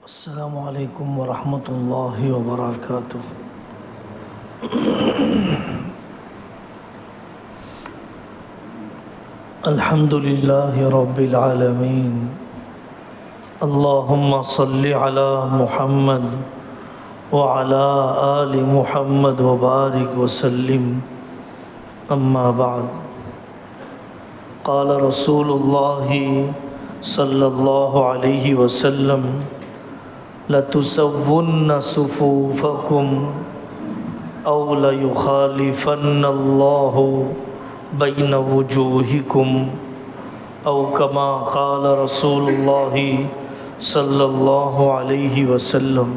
السلام علیکم ورحمۃ اللہ وبرکاتہ۔ الحمد للہ رب العالمین، اللہم صلی علی محمد وعلی آل محمد وبارک وسلم، اما بعد۔ قال رسول اللہ صلی اللہ علیہ وسلم: لَتُسَوُّنَّ صُفُوفَكُمْ أَوْ لَيُخَالِفَنَّ اللَّهُ بَيْنَ وُجُوهِكُمْ أَوْ كَمَا قَالَ رسول اللہ صلی اللہ علیہ وسلم۔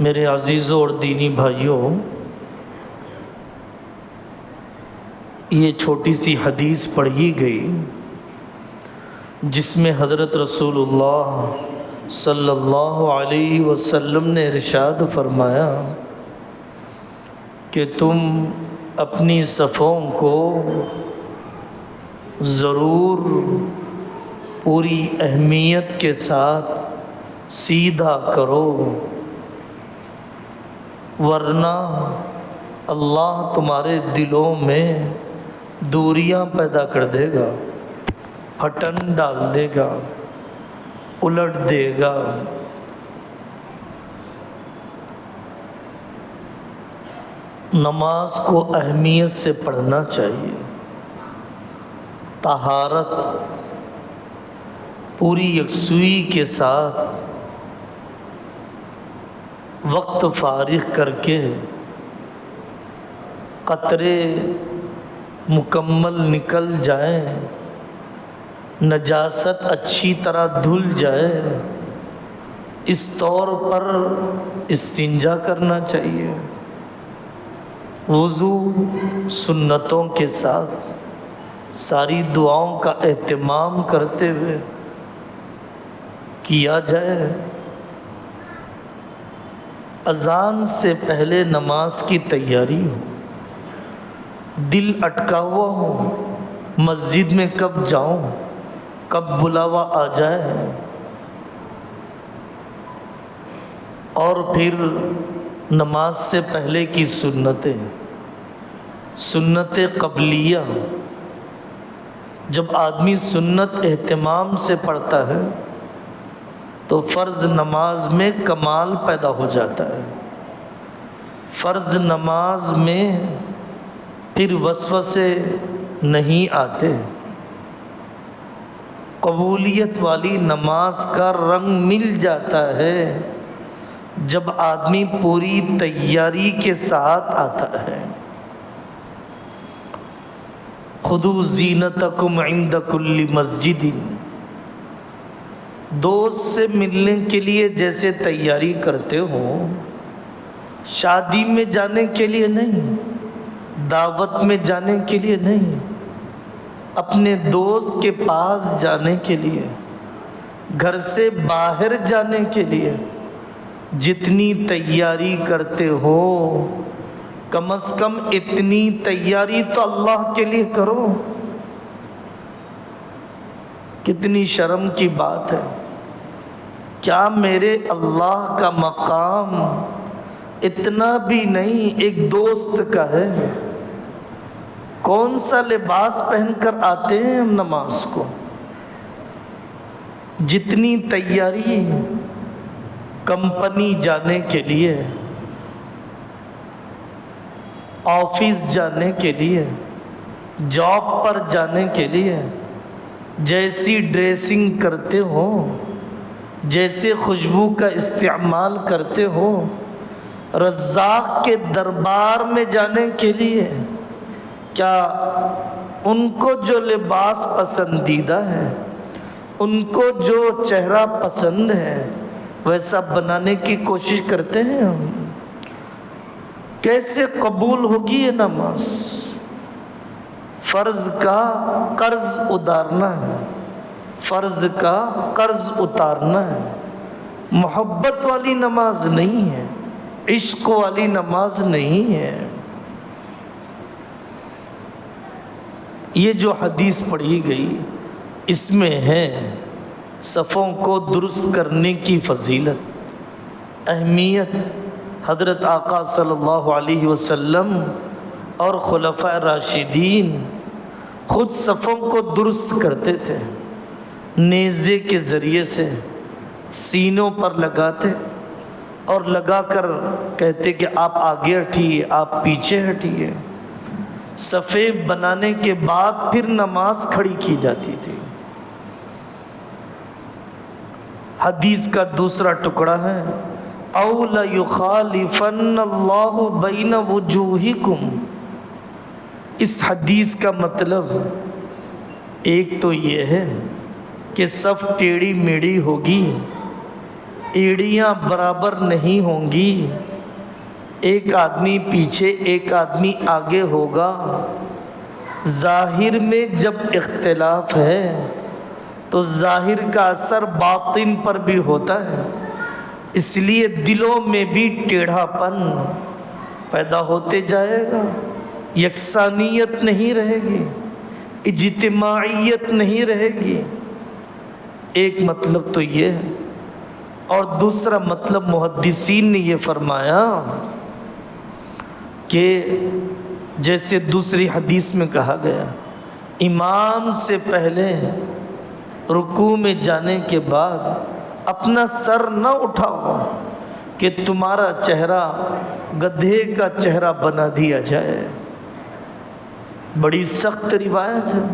میرے عزیزوں اور دینی بھائیوں، یہ چھوٹی سی حدیث پڑھی گئی جس میں حضرت رسول اللہ صلی اللہ علیہ وسلم نے ارشاد فرمایا کہ تم اپنی صفوں کو ضرور پوری اہمیت کے ساتھ سیدھا کرو، ورنہ اللہ تمہارے دلوں میں دوریاں پیدا کر دے گا، پھٹن ڈال دے گا، الٹ دے گا۔ نماز کو اہمیت سے پڑھنا چاہیے، طہارت پوری یکسوئی کے ساتھ وقت فارغ کر کے قطرے مکمل نکل جائیں، نجاست اچھی طرح دھل جائے، اس طور پر استنجا کرنا چاہیے۔ وضو سنتوں کے ساتھ ساری دعاؤں کا اہتمام کرتے ہوئے کیا جائے۔ اذان سے پہلے نماز کی تیاری ہو، دل اٹکا ہوا ہو، مسجد میں کب جاؤں، کب بلاوا آ جائے، اور پھر نماز سے پہلے کی سنت قبلیہ، جب آدمی سنت اہتمام سے پڑھتا ہے تو فرض نماز میں کمال پیدا ہو جاتا ہے۔ فرض نماز میں پھر وسوسے نہیں آتے، قبولیت والی نماز کا رنگ مل جاتا ہے جب آدمی پوری تیاری کے ساتھ آتا ہے۔ خُذُوا زِینَتَکُمْ عِندَ کُلِّ مسجد، دوست سے ملنے کے لیے جیسے تیاری کرتے ہو، شادی میں جانے کے لیے نہیں، دعوت میں جانے کے لیے نہیں، اپنے دوست کے پاس جانے کے لیے، گھر سے باہر جانے کے لیے جتنی تیاری کرتے ہو، کم از کم اتنی تیاری تو اللہ کے لیے کرو۔ کتنی شرم کی بات ہے، کیا میرے اللہ کا مقام اتنا بھی نہیں ایک دوست کا ہے؟ کون سا لباس پہن کر آتے ہیں ہم نماز کو؟ جتنی تیاری کمپنی جانے کے لیے، آفس جانے کے لیے، جاب پر جانے کے لیے، جیسی ڈریسنگ کرتے ہو، جیسے خوشبو کا استعمال کرتے ہو، رزاق کے دربار میں جانے کے لیے، کیا ان کو جو لباس پسندیدہ ہے، ان کو جو چہرہ پسند ہے، ویسا بنانے کی کوشش کرتے ہیں ہم؟ کیسے قبول ہوگی یہ نماز؟ فرض کا قرض اتارنا ہے، فرض کا قرض اتارنا ہے، محبت والی نماز نہیں ہے، عشق والی نماز نہیں ہے۔ یہ جو حدیث پڑھی گئی اس میں ہے صفوں کو درست کرنے کی فضیلت، اہمیت حضرت آقا صلی اللہ علیہ وسلم اور خلفائے راشدین خود صفوں کو درست کرتے تھے، نیزے کے ذریعے سے سینوں پر لگاتے اور لگا کر کہتے کہ آپ آگے ہٹیے، آپ پیچھے ہٹیے۔ صفیں بنانے کے بعد پھر نماز کھڑی کی جاتی تھی۔ حدیث کا دوسرا ٹکڑا ہے اَوْ لَيُخَالِفَنَّ اللَّهُ بَيْنَ وُجُوهِكُمْ۔ اس حدیث کا مطلب ایک تو یہ ہے کہ صف ٹیڑھی میڑھی ہوگی، ایڑیاں برابر نہیں ہوں گی، ایک آدمی پیچھے ایک آدمی آگے ہوگا۔ ظاہر میں جب اختلاف ہے تو ظاہر کا اثر باطن پر بھی ہوتا ہے، اس لیے دلوں میں بھی ٹیڑھا پن پیدا ہوتے جائے گا، یکسانیت نہیں رہے گی، اجتماعیت نہیں رہے گی۔ ایک مطلب تو یہ ہے، اور دوسرا مطلب محدثین نے یہ فرمایا کہ جیسے دوسری حدیث میں کہا گیا امام سے پہلے رکوع میں جانے کے بعد اپنا سر نہ اٹھاؤ کہ تمہارا چہرہ گدھے کا چہرہ بنا دیا جائے۔ بڑی سخت روایت ہے۔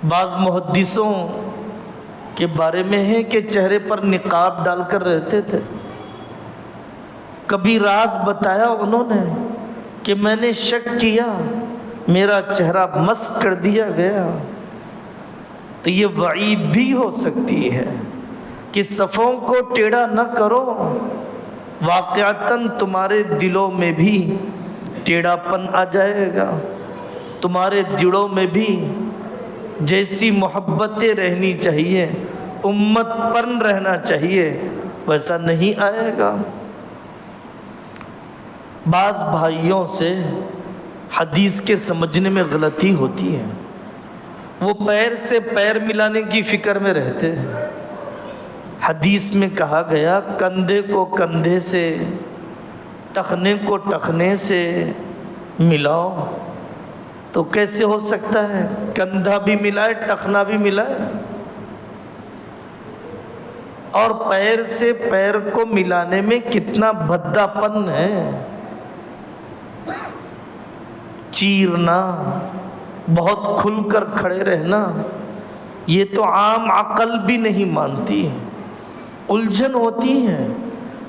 بعض محدثوں کے بارے میں ہے کہ چہرے پر نقاب ڈال کر رہتے تھے۔ کبھی راز بتایا انہوں نے کہ میں نے شک کیا، میرا چہرہ مسح کر دیا گیا۔ تو یہ وعید بھی ہو سکتی ہے کہ صفوں کو ٹیڑھا نہ کرو، واقعتاً تمہارے دلوں میں بھی ٹیڑھا پن آ جائے گا، تمہارے دلوں میں بھی جیسی محبتیں رہنی چاہیے، امت پن رہنا چاہیے، ویسا نہیں آئے گا۔ بعض بھائیوں سے حدیث کے سمجھنے میں غلطی ہوتی ہے، وہ پیر سے پیر ملانے کی فکر میں رہتے ہیں۔ حدیث میں کہا گیا کندھے کو کندھے سے، ٹخنے کو ٹخنے سے ملاؤ، تو کیسے ہو سکتا ہے کندھا بھی ملائے ٹخنا بھی ملائے؟ اور پیر سے پیر کو ملانے میں کتنا بھدا پن ہے، چیرنا، بہت کھل کر کھڑے رہنا، یہ تو عام عقل بھی نہیں مانتی۔ الجھن ہوتی ہے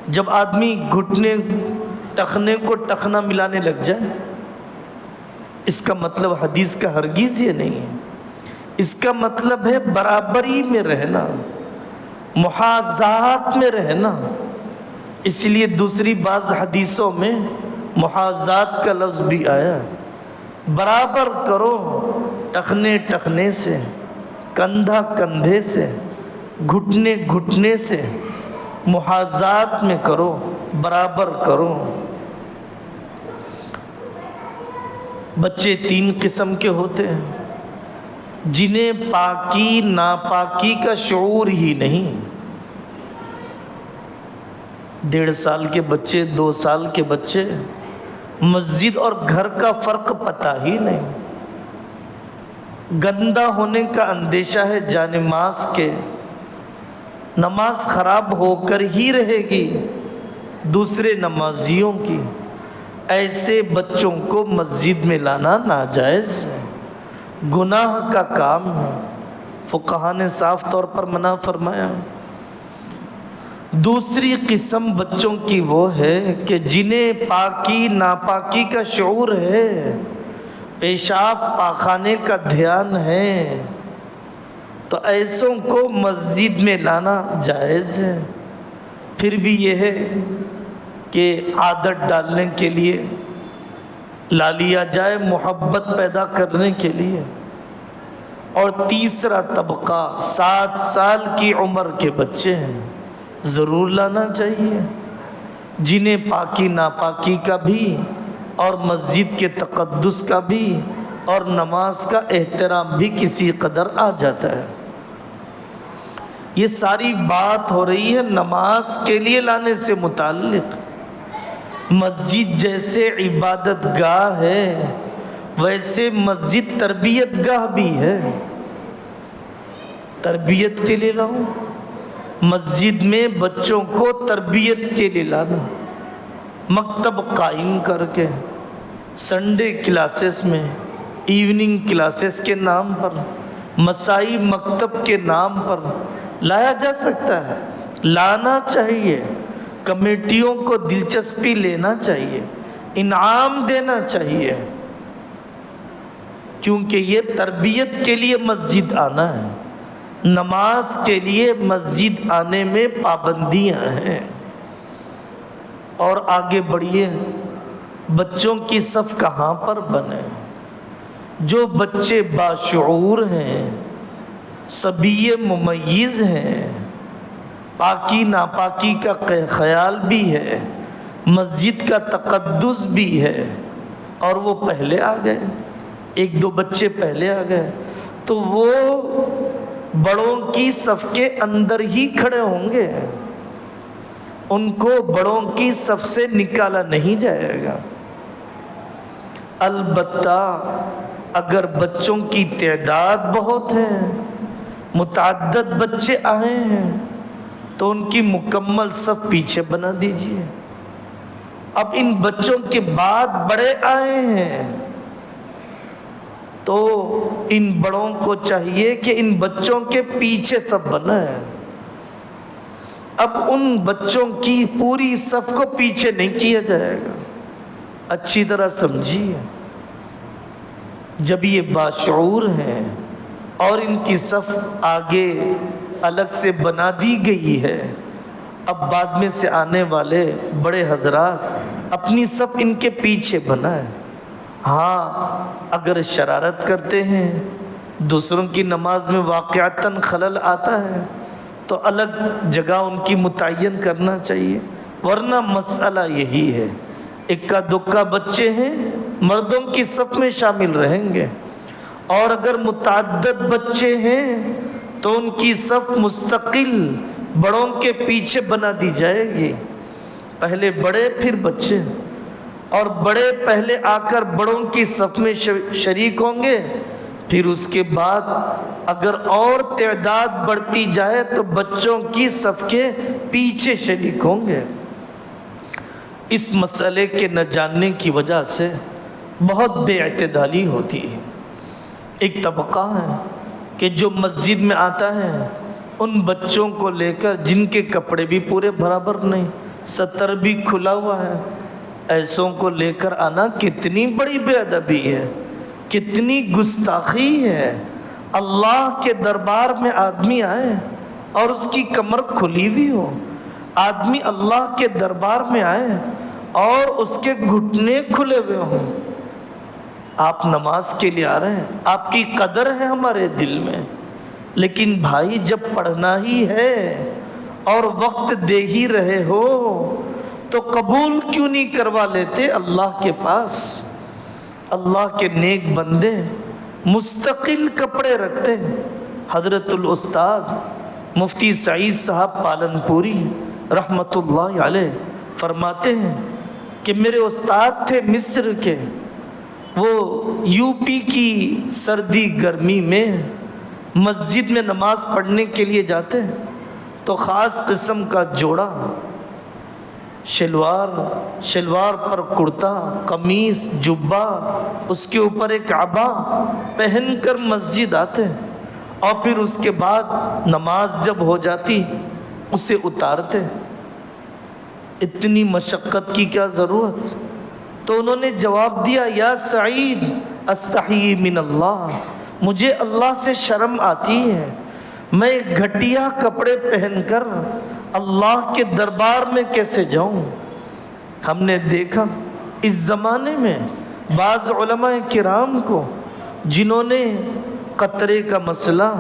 جب آدمی گھٹنے ٹخنے کو ٹخنا ملانے لگ جائے۔ اس کا مطلب حدیث کا ہرگز یہ نہیں ہے، اس کا مطلب ہے برابری میں رہنا، محاذات میں رہنا۔ اس لیے دوسری بعض حدیثوں میں محاذات کا لفظ بھی آیا، برابر کرو، ٹخنے ٹخنے سے، کندھا کندھے سے، گھٹنے گھٹنے سے، محاذات میں کرو، برابر کرو۔ بچے تین قسم کے ہوتے ہیں، جنہیں پاکی ناپاکی کا شعور ہی نہیں۔ 1.5 سال کے بچے، 2 سال کے بچے، مسجد اور گھر کا فرق پتہ ہی نہیں، گندا ہونے کا اندیشہ ہے جانماز کے، نماز خراب ہو کر ہی رہے گی دوسرے نمازیوں کی۔ ایسے بچوں کو مسجد میں لانا ناجائز ہے، گناہ کا کام ہے، فقہا نے صاف طور پر منع فرمایا۔ دوسری قسم بچوں کی وہ ہے کہ جنہیں پاکی ناپاکی کا شعور ہے، پیشاب پاخانے کا دھیان ہے، تو ایسوں کو مسجد میں لانا جائز ہے۔ پھر بھی یہ ہے کہ عادت ڈالنے کے لیے لا لیا جائے، محبت پیدا کرنے کے لیے۔ اور تیسرا طبقہ 7 سال کی عمر کے بچے ہیں، ضرور لانا چاہیے، جنہیں پاکی ناپاکی کا بھی اور مسجد کے تقدس کا بھی اور نماز کا احترام بھی کسی قدر آ جاتا ہے۔ یہ ساری بات ہو رہی ہے نماز کے لیے لانے سے متعلق۔ مسجد جیسے عبادت گاہ ہے ویسے مسجد تربیت گاہ بھی ہے۔ تربیت کے لیے لاؤ، مسجد میں بچوں کو تربیت کے لیے لانا، مکتب قائم کر کے سنڈے کلاسز میں، ایوننگ کلاسز کے نام پر، مسائی مکتب کے نام پر لایا جا سکتا ہے، لانا چاہیے۔ کمیٹیوں کو دلچسپی لینا چاہیے، انعام دینا چاہیے، کیونکہ یہ تربیت کے لیے مسجد آنا ہے۔ نماز کے لیے مسجد آنے میں پابندیاں ہیں۔ اور آگے بڑھیے، بچوں کی صف کہاں پر بنے؟ جو بچے باشعور ہیں، صبی ممیز ہیں، پاکی ناپاکی کا خیال بھی ہے، مسجد کا تقدس بھی ہے، اور وہ پہلے آ گئے، ایک دو بچے پہلے آ گئے، تو وہ بڑوں کی صف کے اندر ہی کھڑے ہوں گے، ان کو بڑوں کی صف سے نکالا نہیں جائے گا۔ البتہ اگر بچوں کی تعداد بہت ہے، متعدد بچے آئے ہیں، تو ان کی مکمل صف پیچھے بنا دیجیے۔ اب ان بچوں کے بعد بڑے آئے ہیں تو ان بڑوں کو چاہیے کہ ان بچوں کے پیچھے صف بنائے۔ اب ان بچوں کی پوری صف کو پیچھے نہیں کیا جائے گا، اچھی طرح سمجھیے۔ جب یہ باشعور ہیں اور ان کی صف آگے الگ سے بنا دی گئی ہے، اب بعد میں سے آنے والے بڑے حضرات اپنی صف ان کے پیچھے بنائیں۔ ہاں اگر شرارت کرتے ہیں، دوسروں کی نماز میں واقعتاً خلل آتا ہے تو الگ جگہ ان کی متعین کرنا چاہیے، ورنہ مسئلہ یہی ہے، اکا دکا بچے ہیں مردوں کی صف میں شامل رہیں گے، اور اگر متعدد بچے ہیں تو ان کی صف مستقل بڑوں کے پیچھے بنا دی جائے گی، پہلے بڑے پھر بچے، اور بڑے پہلے آ کر بڑوں کی صف میں شریک ہوں گے، پھر اس کے بعد اگر اور تعداد بڑھتی جائے تو بچوں کی صف کے پیچھے شریک ہوں گے۔ اس مسئلے کے نہ جاننے کی وجہ سے بہت بے اعتدالی ہوتی ہے۔ ایک طبقہ ہے کہ جو مسجد میں آتا ہے ان بچوں کو لے کر جن کے کپڑے بھی پورے برابر نہیں، ستر بھی کھلا ہوا ہے، ایسوں کو لے کر آنا کتنی بڑی بے ادبی ہے، کتنی گستاخی ہے۔ اللہ کے دربار میں آدمی آئے اور اس کی کمر کھلی ہوئی ہو، آدمی اللہ کے دربار میں آئے اور اس کے گھٹنے کھلے ہوئے ہوں۔ آپ نماز کے لیے آ رہے ہیں، آپ کی قدر ہے ہمارے دل میں، لیکن بھائی جب پڑھنا ہی ہے اور وقت دے ہی رہے ہو تو قبول کیوں نہیں کروا لیتے اللہ کے پاس؟ اللہ کے نیک بندے مستقل کپڑے رکھتے ہیں۔ حضرت الاستاذ مفتی سعید صاحب پالن پوری رحمت اللہ علیہ فرماتے ہیں کہ میرے استاد تھے مصر کے، وہ یو پی کی سردی گرمی میں مسجد میں نماز پڑھنے کے لیے جاتے ہیں تو خاص قسم کا جوڑا، شلوار پر کرتا، قمیص، جبہ، اس کے اوپر ایک عبا پہن کر مسجد آتے ہیں، اور پھر اس کے بعد نماز جب ہو جاتی اسے اتارتے۔ اتنی مشقت کی کیا ضرورت؟ تو انہوں نے جواب دیا، یا سعید استحیی من اللہ، مجھے اللہ سے شرم آتی ہے، میں گھٹیا کپڑے پہن کر اللہ کے دربار میں کیسے جاؤں؟ ہم نے دیکھا اس زمانے میں بعض علماء کرام کو جنہوں نے قطرے کا مسئلہ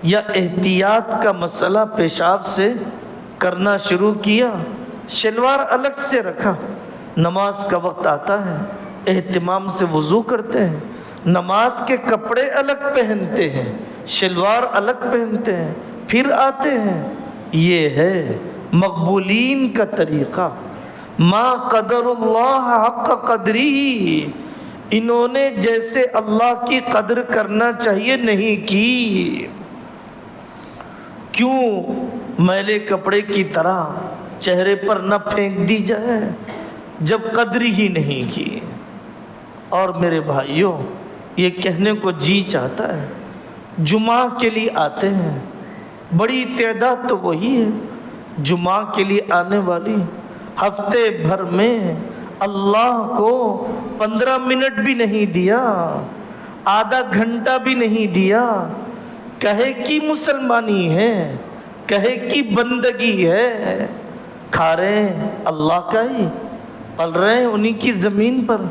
یا احتیاط کا مسئلہ پیشاب سے کرنا شروع کیا، شلوار الگ سے رکھا، نماز کا وقت آتا ہے اہتمام سے وضو کرتے ہیں، نماز کے کپڑے الگ پہنتے ہیں، شلوار الگ پہنتے ہیں، پھر آتے ہیں. یہ ہے مقبولین کا طریقہ. ما قدر اللہ حق قدری، انہوں نے جیسے اللہ کی قدر کرنا چاہیے نہیں کی. کیوں میلے کپڑے کی طرح چہرے پر نہ پھینک دی جائے جب قدر ہی نہیں کی. اور میرے بھائیوں، یہ کہنے کو جی چاہتا ہے، جمعہ کے لیے آتے ہیں، بڑی تعداد تو وہی ہے جمعہ کے لیے آنے والی. ہفتے بھر میں اللہ کو 15 منٹ بھی نہیں دیا، آدھا گھنٹہ بھی نہیں دیا. کہے کی مسلمانی ہے، کہے کی بندگی ہے. کھا رہے ہیں اللہ کا ہی، پل رہے ہیں انہی کی زمین پر،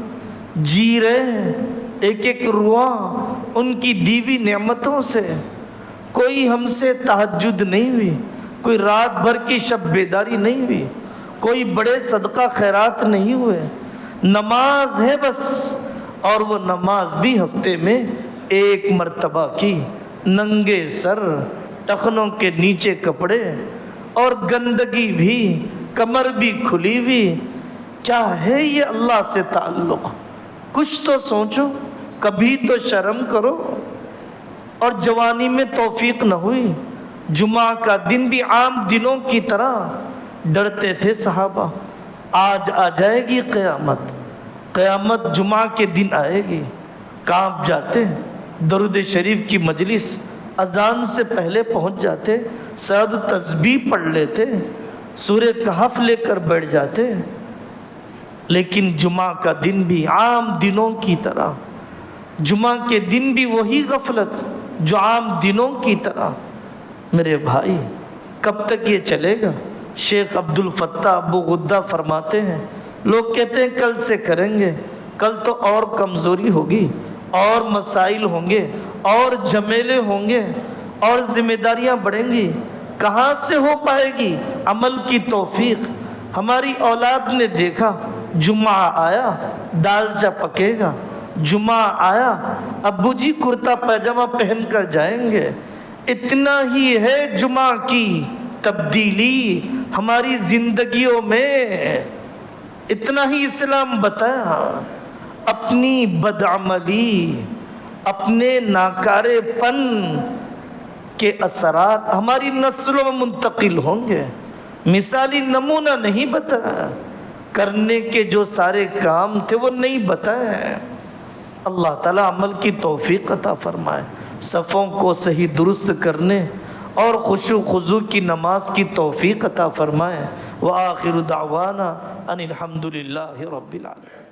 جی رہے ہیں ایک ایک رواں ان کی دیوی نعمتوں سے. کوئی ہم سے تہجد نہیں ہوئی، کوئی رات بھر کی شب بیداری نہیں ہوئی، کوئی بڑے صدقہ خیرات نہیں ہوئے. نماز ہے بس، اور وہ نماز بھی ہفتے میں ایک مرتبہ کی. ننگے سر، ٹخنوں کے نیچے کپڑے، اور گندگی بھی، کمر بھی کھلی ہوئی. کیا ہے یہ اللہ سے تعلق؟ کچھ تو سوچو، کبھی تو شرم کرو. اور جوانی میں توفیق نہ ہوئی. جمعہ کا دن بھی عام دنوں کی طرح ڈرتے تھے صحابہ، آج آ جائے گی قیامت، قیامت جمعہ کے دن آئے گی. کانپ جاتے، درود شریف کی مجلس اذان سے پہلے پہنچ جاتے، سعد تسبیح پڑھ لیتے، سورہ کہف لے کر بیٹھ جاتے. لیکن جمعہ کا دن بھی عام دنوں کی طرح، جمعہ کے دن بھی وہی غفلت جو عام دنوں کی طرح. میرے بھائی، کب تک یہ چلے گا؟ شیخ عبد الفتاح ابو غدہ فرماتے ہیں، لوگ کہتے ہیں کل سے کریں گے. کل تو اور کمزوری ہوگی، اور مسائل ہوں گے، اور جھمیلے ہوں گے، اور ذمہ داریاں بڑھیں گی. کہاں سے ہو پائے گی عمل کی توفیق؟ ہماری اولاد نے دیکھا، جمعہ آیا دالچا پکے گا، جمعہ آیا ابو جی کرتا پیجامہ پہن کر جائیں گے. اتنا ہی ہے جمعہ کی تبدیلی ہماری زندگیوں میں، اتنا ہی اسلام بتایا. اپنی بدعملی، اپنے ناکارے پن کے اثرات ہماری نسلوں میں منتقل ہوں گے. مثالی نمونہ نہیں بتایا، کرنے کے جو سارے کام تھے وہ نہیں بتائے. اللہ تعالیٰ عمل کی توفیق عطا فرمائے، صفوں کو صحیح درست کرنے اور خشوع خضوع کی نماز کی توفیق عطا فرمائے. وآخر دعوانا ان الحمد للہ رب العالمین.